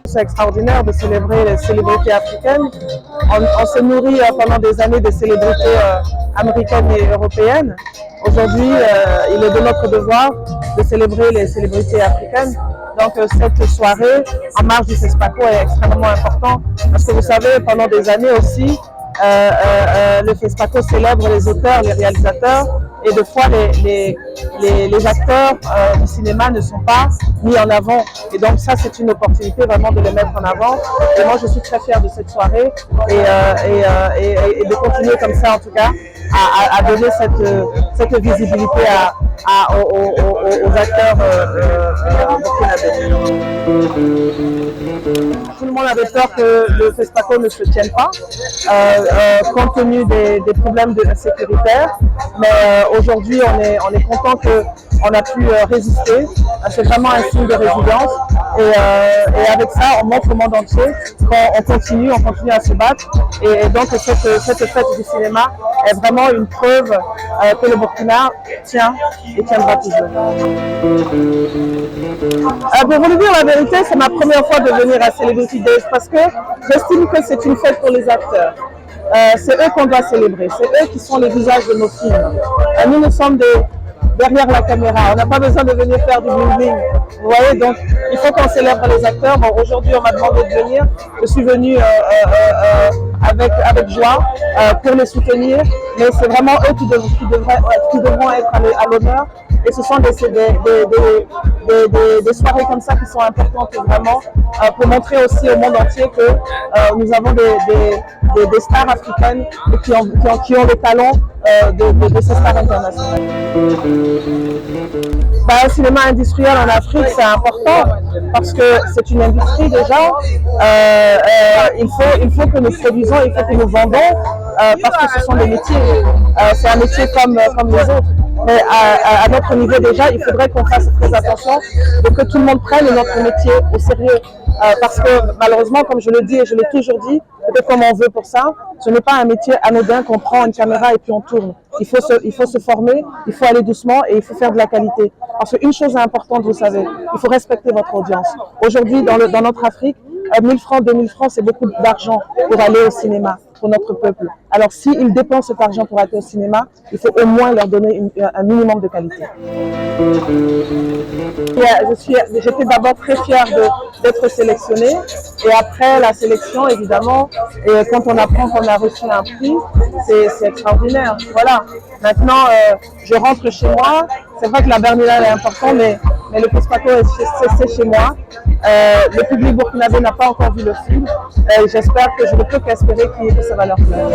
C'est extraordinaire de célébrer les célébrités africaines. On se nourrit pendant des années des célébrités américaines et européennes. Aujourd'hui, il est de notre devoir de célébrer les célébrités africaines. Donc cette soirée en marge du FESPACO est extrêmement importante parce que vous savez, pendant des années aussi, le FESPACO célèbre les auteurs, les réalisateurs, et des fois les acteurs du cinéma ne sont pas mis en avant. Et donc ça, c'est une opportunité vraiment de les mettre en avant. Et moi, je suis très fière de cette soirée et de continuer comme ça, en tout cas, à donner cette visibilité aux acteurs burkinabés. Tout le monde avait peur que le FESPACO ne se tienne pas, compte tenu des problèmes sécuritaires. Mais aujourd'hui, on est content qu'on a pu résister. C'est vraiment un signe de résilience. Et avec ça, on montre au monde entier qu'on continue à se battre. Et donc, cette fête du cinéma est vraiment une preuve que le Burkina tient et tiendra toujours. Pour vous dire la vérité, c'est ma première fois de venir à Celebrity Days parce que j'estime que c'est une fête pour les acteurs. C'est eux qu'on doit célébrer, c'est eux qui sont les visages de nos films. Nous sommes derrière la caméra, on n'a pas besoin de venir faire du bling-bling. Vous voyez, donc il faut qu'on célèbre les acteurs. Bon, aujourd'hui, on m'a demandé de venir. Je suis venue avec joie pour les soutenir, mais c'est vraiment eux qui devront être à l'honneur. Et ce sont des soirées comme ça qui sont importantes vraiment pour montrer aussi au monde entier que nous avons des stars africaines qui ont des talents de ces stars internationales. Le cinéma industriel en Afrique, c'est important parce que c'est une industrie déjà. Il faut que nous produisons, il faut que nous vendons parce que ce sont des métiers. C'est un métier comme les autres. Mais à notre niveau déjà, il faudrait qu'on fasse très attention et que tout le monde prenne notre métier au sérieux. Parce que malheureusement, comme je le dis et je l'ai toujours dit, peut-être comme on veut pour ça, ce n'est pas un métier anodin qu'on prend une caméra et puis on tourne. Il faut se former, il faut aller doucement et il faut faire de la qualité. Parce qu'une chose est importante, vous savez, il faut respecter votre audience. Aujourd'hui, dans notre Afrique, 1000 francs, 2000 francs, c'est beaucoup d'argent pour aller au cinéma, pour notre peuple. Alors s'ils dépensent cet argent pour aller au cinéma, il faut au moins leur donner un minimum de qualité. J'étais d'abord très fière d'être sélectionnée et après la sélection, évidemment, et quand on apprend qu'on a reçu un prix, c'est extraordinaire. Voilà. Maintenant, je rentre chez moi. C'est vrai que la Berlinale est importante, mais le FESPACO c'est chez moi. Le public burkinabé n'a pas encore vu le film. J'espère que je ne peux qu'espérer que ça va leur plaire.